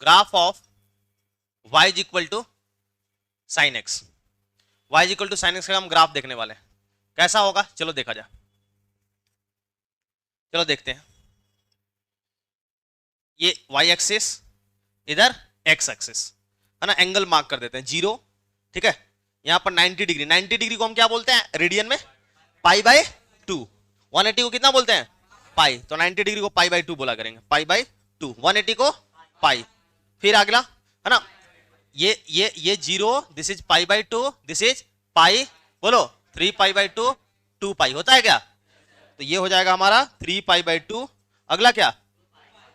Graph of y is equal to sine x, y is equal to sine x का हम graph देखने वाले हैं। कैसा होगा चलो देखा जाए, चलो देखते हैं। ये y एक्सिस, इधर x एक्सिस है ना, एंगल मार्क कर देते हैं 0, ठीक है। यहां पर 90 डिग्री, 90 डिग्री को हम क्या बोलते हैं रेडियन में, पाई बाय 2। 180 को कितना बोलते हैं, पाई, तो 90 डिग्री को पाई बाय 2 बोला करेंगे, पाई बाय 2, 180 को पाई। फिर अगला है ना, ये 0, this is pi by 2, this is pi, बोलो 3 पाई बाय 2, 2 पाई होता है क्या, तो ये हो जाएगा हमारा 3 पाई बाय 2। अगला क्या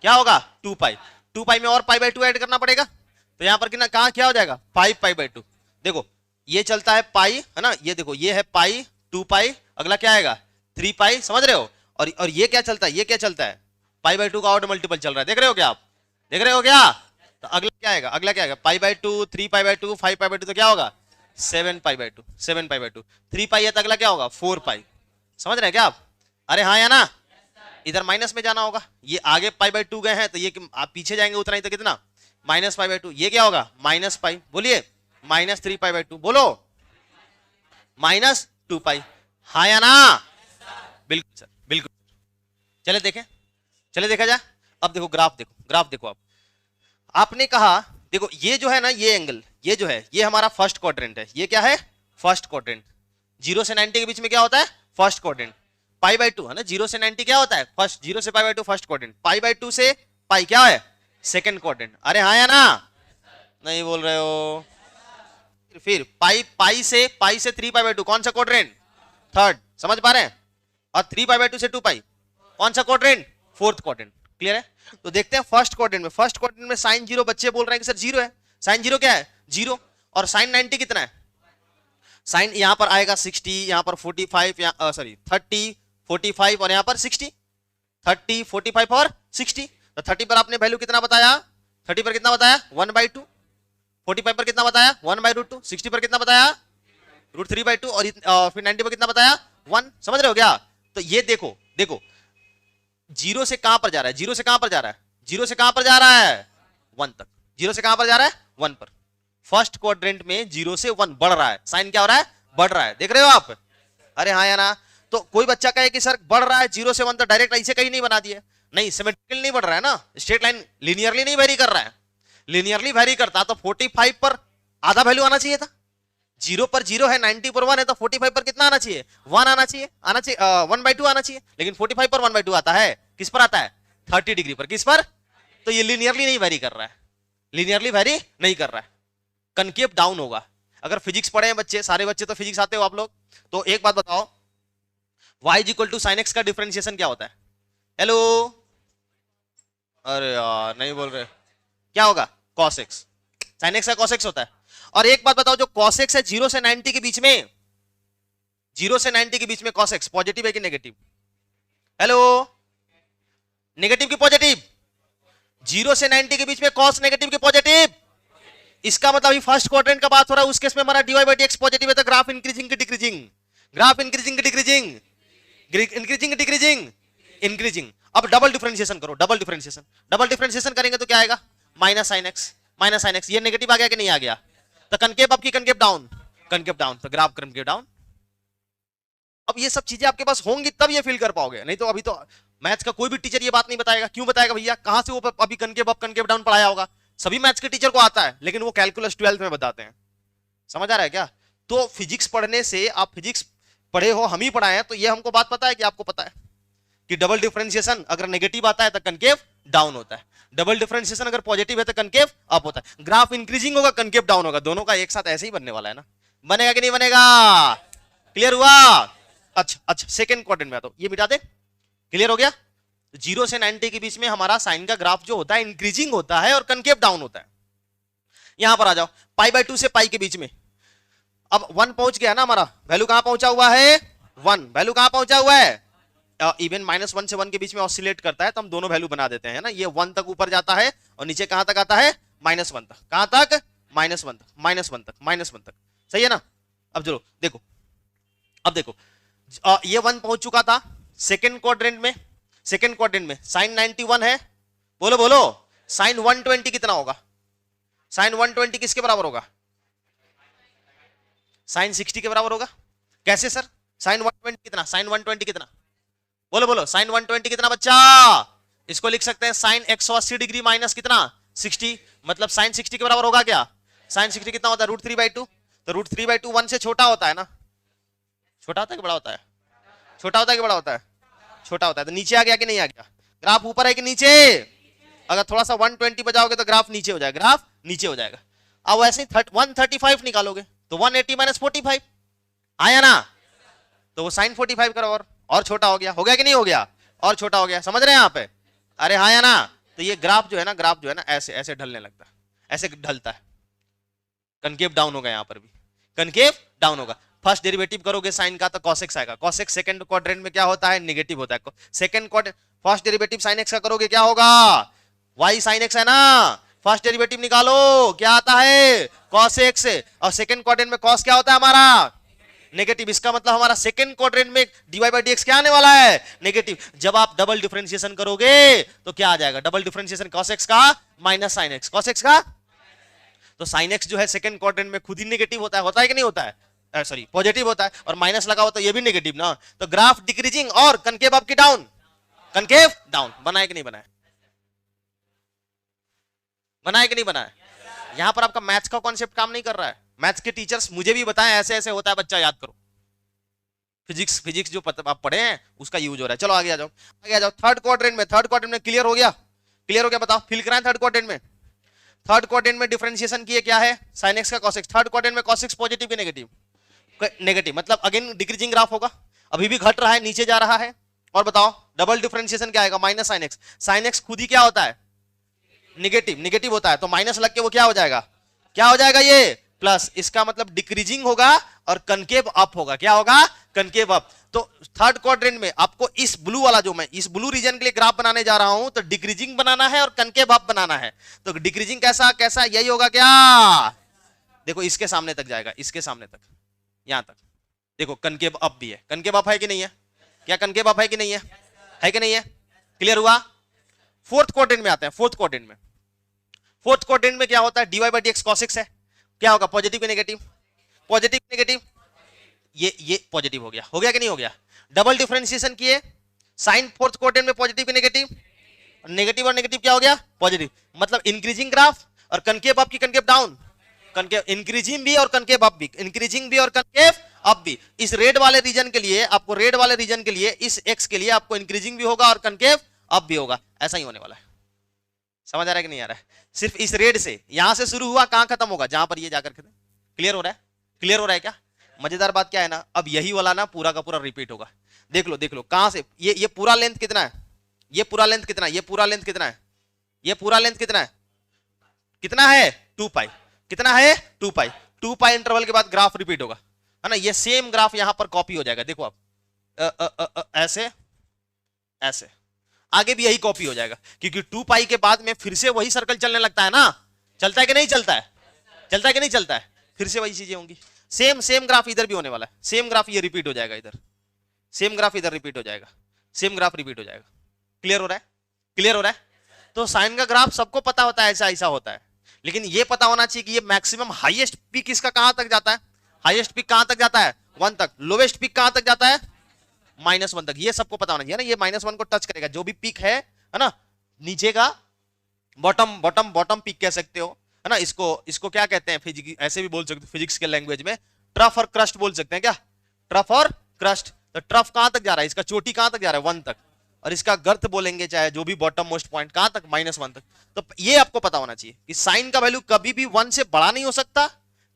क्या होगा 2 पाई, 2 पाई में और पाई बाय 2 ऐड करना पड़ेगा, तो यहां पर कितना कहां क्या हो जाएगा 5 पाई बाय 2। देखो ये चलता है पाई है ना, ये देखो ये है पाई 2 पाई, अगला क्या आएगा 3 पाई, समझ रहे हो। और ये क्या चलता है, ये क्या चलता है पाई बाय 2 का ऑड मल्टीपल चल रहा है, देख रहे हो क्या आप, देख रहे हो क्या। तो अगला क्या आएगा, अगला क्या आएगा pi by 2, 3 pi by 2, 5 pi by 2, तो क्या होगा 7 पाई बाय 2, 7 पाई बाय 2, 3 पाई है तो अगला क्या होगा 4 पाई, समझ रहे हैं क्या आप। अरे हाँ या ना, इधर माइनस में जाना होगा, ये आगे पाई बाय 2 गए हैं तो ये आप पीछे जाएंगे उतना ही, तो कितना माइनस पाई बाय 2, ये क्या होगा माइनस पाई, बोलिए माइनस 3 पाई बाय 2, बोलो माइनस 2 पाई, हाँ या ना, बिल्कुल सर बिल्कुल। चले देखें, चले देखा जाए। अब देखो ग्राफ देखो, ग्राफ देखो आप, आपने कहा देखो ये जो है ना, ये एंगल ये जो है ये हमारा फर्स्ट क्वाड्रेंट है, ये क्या है फर्स्ट क्वाड्रेंट, 0 से 90 के बीच में क्या होता है फर्स्ट क्वाड्रेंट, पाई बाय 2 है ना, 0 से 90 क्या होता है फर्स्ट, 0 से pi by 2 first quadrant, pi by 2 से पाई क्या है सेकंड क्वाड्रेंट। अरे हाँ या ना, नहीं बोल रहे हो। फिर पाई से 3 पाई बाय 2 कौन सा क्वाड्रेंट, थर्ड, समझ पा रहे हैं। और 3 पाई बाय 2 से 2 पाई कौन सा क्वाड्रेंट, फोर्थ क्वाड्रेंट, क्लियर है। तो देखते हैं फर्स्ट क्वाड्रेंट में, फर्स्ट क्वाड्रेंट में साइन 0, बच्चे बोल रहे हैं कि सर 0 है, साइन 0 क्या है 0, और साइन 90 कितना है, साइन यहां पर आएगा 60, यहां पर 45, सॉरी 30 45 और यहां पर 60, 30 45 और 60। तो 30 पर आपने वैल्यू कितना बताया, 30 पर कितना बताया 1/2, 45 पर कितना बताया 1/√2, 60 पर कितना बताया √3/2 और फिर 90 पर कितना बताया 1, समझ रहे हो क्या। तो ये देखो देखो 0 से कहां पर जा रहा है, 0 से कहां पर जा रहा है, 0 से कहां पर जा रहा है 1 तक, 0 से कहां पर जा रहा है 1 पर। फर्स्ट क्वाड्रेंट में 0 से 1 बढ़ रहा है, साइन क्या हो रहा है बढ़ रहा है, देख रहे हो आप। अरे हाँ या ना, तो कोई बच्चा कहे कि सर बढ़ रहा है 0 से 1, तो डायरेक्ट ऐसे कहीं नहीं बना दिए, नहीं सिमेट्रिकल नहीं बढ़ रहा है ना, स्ट्रेट लाइन लीनियरली नहीं वेरी कर रहा है, लीनियरली वेरी करता तो 45 पर आधा वैल्यू आना चाहिए था, 0 पर 0 है, 90 पर 1 है, तो 45 पर कितना आना चाहिए 1 आना चाहिए, 1/2 आना चाहिए, लेकिन 45 पर 1/2 आता है, किस पर आता है 30 डिग्री पर, किस पर, तो ये लीनियरली नहीं वेरी कर रहा है, लीनियरली वेरी नहीं कर रहा है, कनकेव डाउन होगा। अगर फिजिक्स पढ़े हैं बच्चे, सारे बच्चे तो फिजिक्स आते हो आप लोग, तो एक बात बताओ y is equal to sine x का डिफरेंशिएशन क्या होता है, हेलो, अरे यार नहीं बोल रहे, क्या होगा cos x, sin x का cos x होता है। और एक बात बताओ जो cos x है 0 से 90 के बीच में, 0 से 90 के बीच में cos x पॉजिटिव है कि नेगेटिव, हेलो, नेगेटिव की पॉजिटिव, 0 से 90 के बीच में cos नेगेटिव की पॉजिटिव, इसका मतलब अभी फर्स्ट क्वाड्रेंट का बात हो रहा है, उस केस में हमारा dy/dx पॉजिटिव है, तो ग्राफ इंक्रीजिंग की डिक्रीजिंग, ग्राफ इंक्रीजिंग की डिक्रीजिंग, इंक्रीजिंग डिक्रीजिंग इंक्रीजिंग। अब डबल डिफरेंशिएशन करो, डबल डिफरेंशिएशन, डबल डिफरेंशिएशन करेंगे तो क्या आएगा minus sine x, minus sine x, ये नेगेटिव आ गया कि नहीं आ गया, तो कनकेव अप की कनकेव डाउन, कनकेव डाउन, तो ग्राफ कनकेव डाउन। अब ये सब चीजें आपके पास होंगी तब ये फील कर पाओगे, नहीं तो अभी तो मैथ्स का कोई भी टीचर ये बात नहीं बताएगा, क्यों बताएगा भैया, कहां से वो अभी कनकेव अप कनकेव डाउन पढ़ाया होगा, सभी मैथ्स के टीचर को आता है, लेकिन वो कैलकुलस 12th में बताते हैं, समझ आ रहा है क्या। तो फिजिक्स पढ़ने से, आप फिजिक्स पढ़े हो, हम ही पढ़ाए हैं, तो ये हमको बात पता है कि आपको पता है कि डबल डिफरेंशिएशन अगर नेगेटिव आता है तो कनकेव डाउन होता है, डबल डिफरेंशिएशन अगर पॉजिटिव है तो कनकेव अप होता है, ग्राफ इंक्रीजिंग होगा कनकेव डाउन होगा, दोनों का एक साथ ऐसे ही बनने वाला है ना, बनेगा कि नहीं बनेगा, क्लियर हुआ। अच्छा अच्छा सेकंड क्वाड्रेंट में आता हूं, ये मिटा दे, क्लियर हो गया। 0 से 90 के बीच में हमारा साइन का ग्राफ जो होता है इंक्रीजिंग होता है और कनकेव डाउन होता है। यहां पर आ जाओ π/2 से पाई के बीच में, अब 1 पहुंच गया ना, हमारा वैल्यू कहां पहुंचा हुआ है 1, वैल्यू कहां पहुंचा हुआ है, इवन -1 से 1 के बीच में ऑसिलेट करता है, तो हम दोनों वैल्यू बना देते हैं ना, ये 1 तक ऊपर जाता है और नीचे कहां तक आता है -1 तक, कहां तक -1 तक, -1 तक, -1 तक, सही है ना। अब चलो देखो, अब देखो ये 1 पहुंच चुका था सेकंड क्वाड्रेंट में, सेकंड क्वाड्रेंट में साइन 91 है, बोलो बोलो साइन 120 कितना होगा? साइन 120 किसके बराबर होगा? साइन 60 के बराबर होगा। कैसे सर? साइन 120 कितना? साइन 120 कितना? बोलो बोलो, साइन 120 कितना बच्चा? इसको लिख सकते हैं साइन 180 डिग्री माइनस कितना? 60। मतलब साइन 60 के बराबर होगा क्या? साइन 60 कितना होता है? √3/2। तो √3/2 1 से छोटा होता है ना? छोटा होता है कि बड़ा होता है? छोटा होता है कि बड़ा होता है? छोटा होता है। तो नीचे आ गया कि नहीं आ गया? ग्राफ ऊपर है कि नीचे? अगर थोड़ा सा 120 बजाओगे तो ग्राफ नीचे हो जाएगा, ग्राफ नीचे हो जाएगा। अब वैसे 135 निकालोगे तो 180 - 45 आया ना? तो वो साइन 45 का और छोटा हो गया कि नहीं हो गया? और छोटा हो गया। समझ रहे हैं यहाँ पे? अरे हाँ या ना? तो ये ग्राफ जो है ना, ग्राफ जो है ना, ऐसे ऐसे ढलने लगता है, ऐसे ढलता है। कनकेव डाउन होगा, यहाँ पर भी कनकेव डाउन होगा। फर्स्ट डेरिवेटिव करोगे साइन का तो cos x आएगा। cos x सेकंड क्वाड्रेंट में क्या होता है? नेगेटिव होता है। Second quadrant first derivative sign x का करोगे क्या होगा? y sin x है ना? फर्स्ट डेरिवेटिव निकालो, क्या आता है? cos x। और सेकंड क्वाड्रेंट में cos क्या होता है हमारा? नेगेटिव। इसका मतलब हमारा सेकंड क्वाड्रेंट में dy/dx क्या आने वाला है? नेगेटिव। जब आप डबल डिफरेंशिएशन करोगे तो क्या आ जाएगा? डबल डिफरेंशिएशन cos x का minus sin x, cos x का। तो sin x जो है सेकंड क्वाड्रेंट में खुद ही नेगेटिव होता है कि नहीं होता है? सॉरी, पॉजिटिव होता है। और माइनस लगा हो तो ये भी नेगेटिव ना। तो ग्राफ डिक्रीजिंग और कनकेव आपकी डाउन, कनकेव डाउन। बनाए कि नहीं बनाए? बनाए कि नहीं बनाए? यहां पर आपका मैथ्स का कॉन्सेप्ट काम नहीं कर रहा है। मैथ्स के टीचर्स मुझे भी बताएं ऐसे ऐसे होता है बच्चा, याद करो। फिजिक्स जो आप पढ़े हैं उसका यूज हो रहा है। चलो आगे आ जाओ, आगे आ जाओ। थर्ड क्वाड्रेंट में क्लियर हो गया? क्लियर हो गया? बताओ, फील कराएं थर्ड क्वाड्रेंट में। थर्ड क्वाड्रेंट में डिफरेंशिएशन किए क्या है? sin x का cos x। थर्ड क्वाड्रेंट में cos x पॉजिटिव की नेगेटिव? नेगेटिव। मतलब अगेन डिक्रीजिंग ग्राफ होगा, अभी भी घट रहा है, नीचे जा रहा है। और बताओ डबल डिफरेंशिएशन क्या आएगा? Minus sin x। sin x खुद ही क्या होता है? नेगेटिव होता है। तो माइनस लग के वो क्या हो जाएगा? क्या हो जाएगा? ये प्लस। इसका मतलब डिक्रीजिंग होगा और कनकेव अप होगा। क्या होगा? Concave up. तो थर्ड क्वाड्रेंट में आपको इस ब्लू वाला, जो मैं इस ब्लू रीजन के लिए ग्राफ बनाने जा रहा हूं, तो डिक्रीजिंग बनाना है और कनकेव अप बनाना है। तो डिक्रीजिंग कैसा कैसा? यही होगा क्या? देखो इसके सामने तक जाएगा, इसके सामने तक, यहां तक। देखो कनकेव अप भी है। कनकेव अप है कि नहीं है? क्या कनकेव अप है कि नहीं है? है कि नहीं है? क्लियर हुआ? फोर्थ क्वाड्रेंट में आते हैं। फोर्थ क्वाड्रेंट में क्या होता है? dy/dx cos x है। क्या होगा? पॉजिटिव की नेगेटिव? Positive negative. ये पॉजिटिव हो गया कि नहीं हो गया? डबल डिफरेंशिएशन किए, साइन फोर्थ क्वाड्रेंट में पॉजिटिव की नेगेटिव, नेगेटिव और नेगेटिव क्या हो गया? पॉजिटिव। मतलब इंक्रीजिंग ग्राफ और कनकेव अप की कनकेव डाउन, कनकेव इंक्रीजिंग भी और कनकेव अप भी, इंक्रीजिंग भी और कनकेव अप भी। इस रेड वाले रीजन के लिए आपको, रेड वाले रीजन के लिए, इस x के लिए आपको इंक्रीजिंग भी होगा और कनकेव अप भी होगा। ऐसा ही होने वाला है। समझ आ रहा है कि नहीं आ रहा है? सिर्फ इस रेड से, यहां से शुरू हुआ, कहां खत्म होगा? जहां पर ये जाकर खत्म। क्लियर हो रहा है? क्लियर हो रहा है क्या? मजेदार बात क्या है ना, अब यही वाला ना पूरा का पूरा रिपीट होगा। देख लो देख लो, कहां से ये पूरा लेंथ कितना है? ये पूरा लेंथ कितना है? ये पूरा लेंथ कितना है? ये पूरा लेंथ कितना है? कितना है? 2 पाई। कितना है? 2 पाई। 2 पाई इंटरवल के बाद ग्राफ रिपीट होगा, है ना? ये सेम ग्राफ यहां पर कॉपी हो जाएगा। देखो आप ऐसे ऐसे, आगे भी यही कॉपी हो जाएगा, क्योंकि 2 पाई के बाद में फिर से वही सर्कल चलने लगता है ना। चलता है कि नहीं चलता है? चलता है कि नहीं चलता है? फिर से वही चीजें होंगी। सेम ग्राफ इधर भी होने वाला है। सेम ग्राफ ये रिपीट हो जाएगा इधर, सेम ग्राफ इधर रिपीट हो जाएगा, सेम ग्राफ रिपीट हो जाएगा। क्लियर हो रहा है? क्लियर हो रहा है? तो साइन का ग्राफ सबको पता होता है, ऐसा ऐसा होता है। लेकिन ये पता होना चाहिए कि ये मैक्सिमम हाईएस्ट पीक इसका कहां तक जाता है? हाईएस्ट पीक कहां तक जाता है? 1 तक। लोवेस्ट पीक कहां तक जाता है? -1 तक। ये सबको पता होना चाहिए ना। ये -1 को टच करेगा जो भी पीक है ना, नीचे का बॉटम पीक कह सकते हो, है ना। इसको क्या कहते हैं? फिजिक्स ऐसे भी बोल सकते हो, फिजिक्स के लैंग्वेज में ट्रफ और क्रस्ट बोल सकते हैं। क्या? ट्रफ और क्रस्ट। तो ट्रफ कहां तक जा रहा है? इसका चोटी कहां तक जा रहा है? 1 तक। और इसका गर्थ बोलेंगे चाहे जो भी बॉटम मोस्ट पॉइंट, कहां तक? -1 तक। तो ये आपको पता होना चाहिए कि साइन का वैल्यू कभी भी 1 से बड़ा नहीं हो सकता।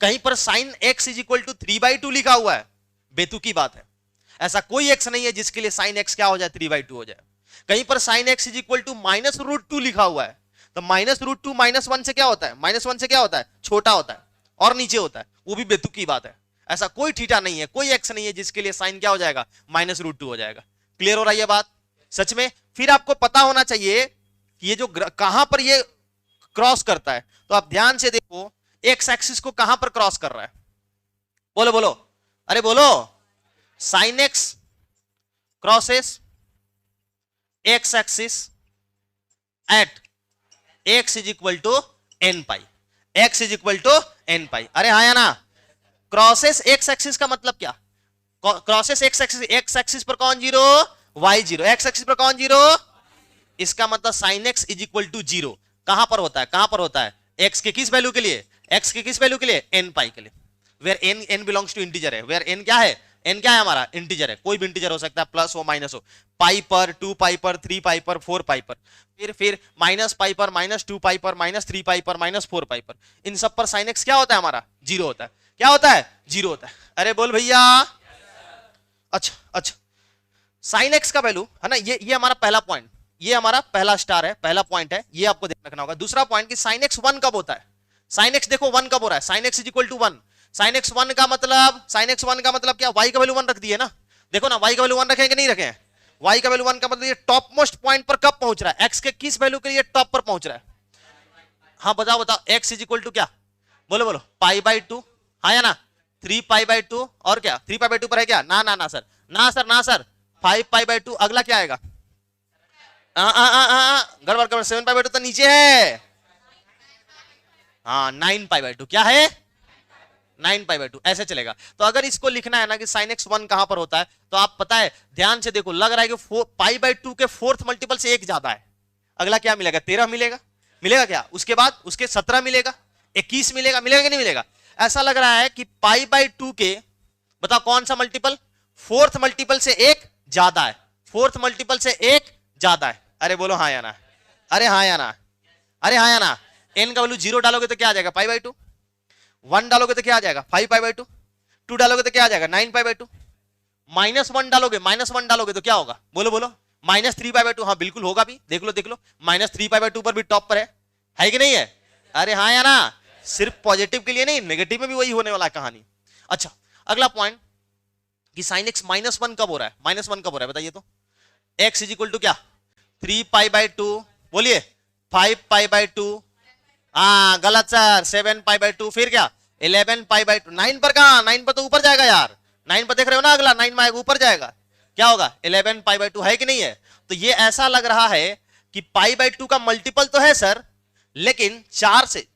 कहीं पर साइन x = 3/2 लिखा हुआ है, बेतुकी बात है। ऐसा कोई x नहीं है जिसके लिए साइन x क्या हो जाए? 3/2 हो जाए। कहीं पर साइन x = -√2 लिखा हुआ है, तो -√2 -1 से क्या होता है? -1 से क्या होता है? छोटा होता है और नीचे होता है, वो भी बेतुकी बात है। ऐसा कोई थीटा नहीं है, कोई x नहीं है जिसके लिए साइन क्या हो जाएगा? -√2 हो जाएगा। क्लियर हो रहा है ये बात? सच में। फिर आपको पता होना चाहिए कि ये जो कहां पर ये क्रॉस करता है, तो आप ध्यान से देखो एक्स एक्सिस को कहां पर क्रॉस कर रहा है? बोलो बोलो, अरे बोलो। Sine x crosses x axis at x is equal to n pi, x is equal to n pi. अरे हाँ या ना? क्रॉसेस एक्स एक्सिस का मतलब क्या? क्रॉसेस एक्स एक्सिस पर कौन zero? y zero. X axis पर कौन जीरो? इसका मतलब sine x is equal to zero. कहां पर होता है? कहां पर होता है? x के किस वैल्यू के लिए? x के किस वैल्यू के लिए? n पाई के लिए। Where n belongs to integer है। वेयर n क्या है? n क्या है हमारा? इंटीजर है। कोई भी इंटीजर हो सकता है, प्लस हो माइनस हो। पाई पर, 2 पाई पर, 3 पाई पर, 4 पाई पर, फिर माइनस पाई पर, -2 पाई पर, -3 पाई पर, -4 पाई पर, इन सब पर साइन x क्या होता है हमारा? जीरो होता है। क्या होता है? जीरो होता है। अरे बोल भैया। अच्छा अच्छा, साइन x का वैल्यू है ना, ये हमारा पहला पॉइंट, ये हमारा पहला स्टार है, पहला पॉइंट है, ये आपको ध्यान रखना होगा। दूसरा पॉइंट कि साइन x 1 कब होता है? साइन x देखो 1 कब हो रहा है? Sine x is equal to 1। Sine x 1 का मतलब, साइन x 1 का मतलब क्या? y का वैल्यू 1 रख दिए ना। देखो ना, y का वैल्यू 1 रखें कि नहीं रखें? y का वैल्यू 1 का मतलब ये टॉप मोस्ट पॉइंट पर कब पहुंच रहा है? x के किस वैल्यू के लिए टॉप पर पहुंच रहा है? हाँ बताओ बताओ, x इज इक्वल टू क्या? बोलो बोलो, पाई बाई 2। हाँ या ना? 3 पाई बाई 2 और क्या? 3 पाई बाई 2 पर है क्या? ना ना ना सर, ना सर, ना सर। 5 पाई बाई 2, अगला क्या आएगा? गड़बड़ गड़बड़, 7 पाई बाई 2 तो नीचे है। हाँ 9 पाई बाई 2 क्या है? 9 पाई बाई 2 ऐसे चलेगा। तो अगर इसको लिखना है ना कि साइन x 1 कहां पर होता है, तो आप पता है, ध्यान से देखो, लग रहा है कि पाई बाई 2 के फोर्थ मल्टीपल से एक ज्यादा है। अगला क्या मिलेगा? 13 मिलेगा। मिलेगा क्या? उसके बाद उसके 17 मिलेगा, 21 मिलेगा। मिलेगा कि नहीं मिलेगा? ऐसा लग रहा है कि पाई बाई 2 के, बताओ कौन सा मल्टीपल फोर्थ मल्टीपल से एक ज्यादा है? फोर्थ मल्टीपल से एक ज्यादा है। अरे बोलो हाँ या ना? अरे हाँ या ना? अरे हाँ या ना? एन का वैल्यू 0 डालोगे तो क्या आ जाएगा? Pi by 2। 1 डालोगे तो क्या आ जाएगा? 5 पाई बाई 2। 2 डालोगे तो क्या आ जाएगा? 9 पाई बाई 2। -1 डालोगे, -1 डालोगे तो क्या होगा? बोलो बोलो, -3 पाई बाई 2। हाँ बिल्कुल होगा भी, देख लो देख लो, -3 पाई बाई 2 पर भी टॉप पर है कि नहीं है? अरे हाँ या ना? सिर्फ पॉजिटिव के लिए नहीं, नेगेटिव में भी वही होने वाला है कहानी। अच्छा, अगला पॉइंट कि साइन x -1 कब हो रहा है? -1 कब हो रहा है बताइए तो? x इज इक्वल टू क्या? 3 पाई बाई 2। बोलिए, 5 पाई बाई 2। हाँ गलत सर, 7 पाई बाई 2। फिर क्या? 11 पाई बाई 2। 9 पर कहां? 9 पर तो ऊपर जाएगा यार। 9 पर देख रहे हो ना, अगला 9 में आएगा, ऊपर जाएगा। क्या होगा? 11 पाई बाई 2 है कि नहीं है? तो ये ऐसा लग रहा है कि पाई बाई 2 का मल्टीपल तो है सर, लेकिन 4 से,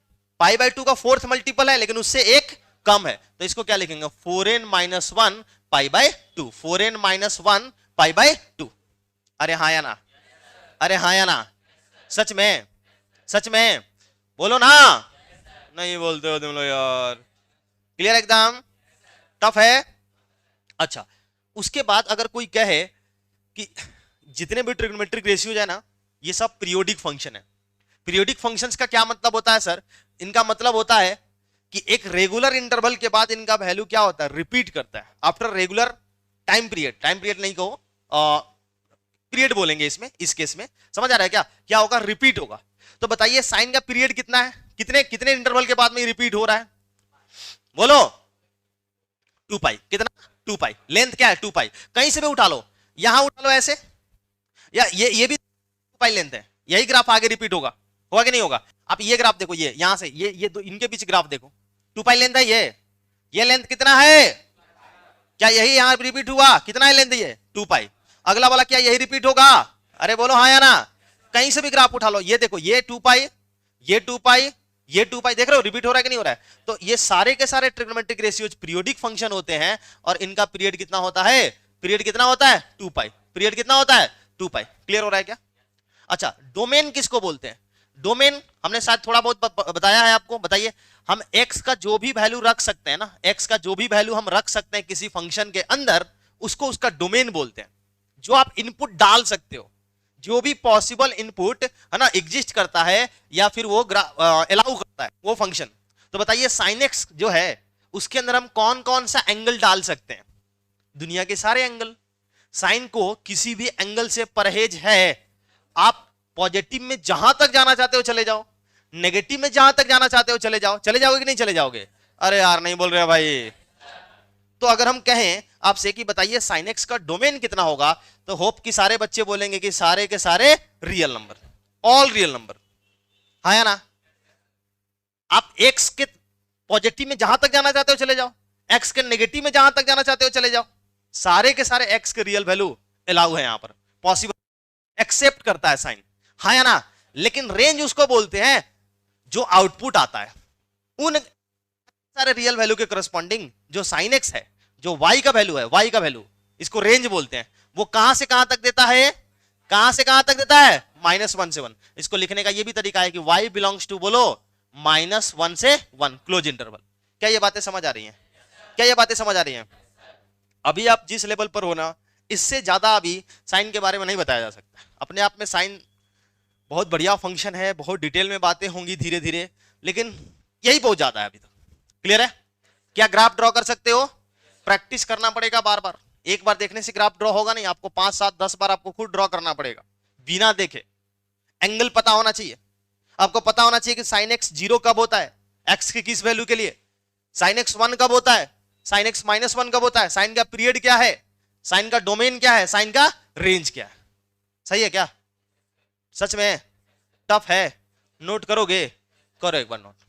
पाई बाई 2 का फोर्थ मल्टीपल है लेकिन उससे एक कम है। तो इसको क्या लिखेंगे? 4n-1 pi by 2। 4n-1 pi by 2। अरे हाँ या ना? अरे हाँ या ना? सच में? सच में? बोलो ना। नहीं बोलते हो तुम लोग यार। क्लियर एकदम? टफ है। अच्छा, उसके बाद अगर कोई कहे कि जितने भी ट्रिग्नोमेट्रिक रेशियोज है ना, ये सब पीरियोडिक फंक्शन है। पीरियोडिक फंक्शंस का क्या मतलब होता है सर? इनका मतलब होता है कि एक रेगुलर इंटरवल के बाद इनका वैल्यू क्या होता है? रिपीट करता है after regular time period. Time period नहीं कहो, पीरियड बोलेंगे इसमें, इस केस में। समझ आ रहा है क्या? क्या होगा? रिपीट होगा। तो बताइए साइन का पीरियड कितना है? कितने कितने इंटरवल के बाद में रिपीट हो रहा है? बोलो। 2 पाई। कितना? 2 पाई। लेंथ क्या है? 2 पाई। कहीं से भी उठा लो, यहां उठा लो ऐसे, या ये भी 2 पाई लेंथ है। यही ग्राफ आगे रिपीट होगा, होगा कि नहीं होगा? आप ये ग्राफ देखो, ये यहां से ये दो इनके बीच ग्राफ देखो, 2 पाई लेंथ है ये लेंथ कितना है? क्या यही यहां रिपीट हुआ? कितना है लेंथ ये? 2 पाई। अगला वाला क्या यही रिपीट होगा? अरे बोलो हाँ या ना? कहीं से भी ग्राफ उठा लो, ये देखो, ये 2 पाई, ये 2 पाई, ये 2 पाई, देख रहे हो रिपीट हो रहा है कि नहीं हो रहा है? तो ये सारे के सारे ट्रिग्नोमेट्रिक रेशियोज पीरियोडिक फंक्शन होते हैं, और इनका पीरियड कितना होता है? पीरियड कितना होता है? 2 पाई। पीरियड कितना होता है? 2 पाई। क्लियर हो रहा है क्या? अच्छा, डोमेन किसको बोलते हैं? डोमेन हमने शायद थोड़ा बहुत बताया है आपको। बताइए, हम x का जो भी वैल्यू रख सकते हैं ना, x का जो भी वैल्यू हम रख सकते हैं किसी फंक्शन के अंदर, उसको उसका डोमेन बोलते हैं। जो आप इनपुट डाल सकते हो, जो भी पॉसिबल इनपुट है ना एग्जिस्ट करता है, या फिर वो अलाउ करता है वो फंक्शन। तो बताइए साइन x जो है, उसके अंदर हम कौन कौन सा एंगल डाल सकते हैं? दुनिया के सारे एंगल। साइन को किसी भी एंगल से परहेज है। आप पॉजिटिव में जहां तक जाना चाहते हो चले जाओ, नेगेटिव में जहां तक जाना चाहते हो चले जाओ। चले जाओगे कि नहीं चले जाओगे? अरे यार नहीं बोल रहे भाई। तो अगर हम कहें आपसे कि बताइए साइन एक्स का डोमेन कितना होगा, तो होप कि सारे बच्चे बोलेंगे कि सारे के सारे real number, all real number. हाँ या ना? आप एक्स के पॉजिटिव में जहां तक जाना चाहते हो चले जाओ, एक्स के नेगेटिव में जहां तक जाना चाहते हो चले जाओ, सारे के सारे एक्स के रियल वैल्यू अलाउ है, यहां पर पॉसिबल, एक्सेप्ट करता है साइन। हाँ या ना? लेकिन रेंज उसको बोलते हैं जो आउटपुट आता है उन सारे रियल वैल्यू के करस्पॉन्डिंग जो साइन एक्स है, जो वाई का वैल्यू है, वाई का वैल्यू, इसको रेंज बोलते हैं। वो कहां से कहां तक देता है, कहां से कहां तक देता है, -1 से 1। इसको लिखने का ये भी तरीका है कि y बिलोंग्स टू बोलो -1 से 1 क्लोज इंटरवल। क्या ये बातें समझ आ रही हैं? क्या ये बातें समझ आ रही हैं? अभी आप जिस लेवल पर हो ना, इससे ज्यादा अभी साइन के बारे में नहीं बताया जा सकता। अपने आप में साइन बहुत बढ़िया फंक्शन है, बहुत डिटेल में बातें होंगी धीरे धीरे, लेकिन यही बहुत ज्यादा है अभी तक। क्लियर है? क्या ग्राफ ड्रॉ कर सकते हो? प्रैक्टिस करना पड़ेगा बार बार। एक बार देखने से ग्राफ ड्रॉ होगा नहीं, आपको 5, 7, 10 बार आपको खुद ड्रॉ करना पड़ेगा बिना देखे। एंगल पता होना चाहिए, आपको पता होना चाहिए कि साइन एक्स 0 कब होता है, एक्स की किस वैल्यू के लिए, साइन एक्स 1 कब होता है, साइन एक्स -1 कब होता है, साइन का पीरियड क्या है, साइन का डोमेन क्या है, साइन का रेंज क्या है। सही है क्या? सच में टफ है? नोट करोगे? करो एक बार नोट।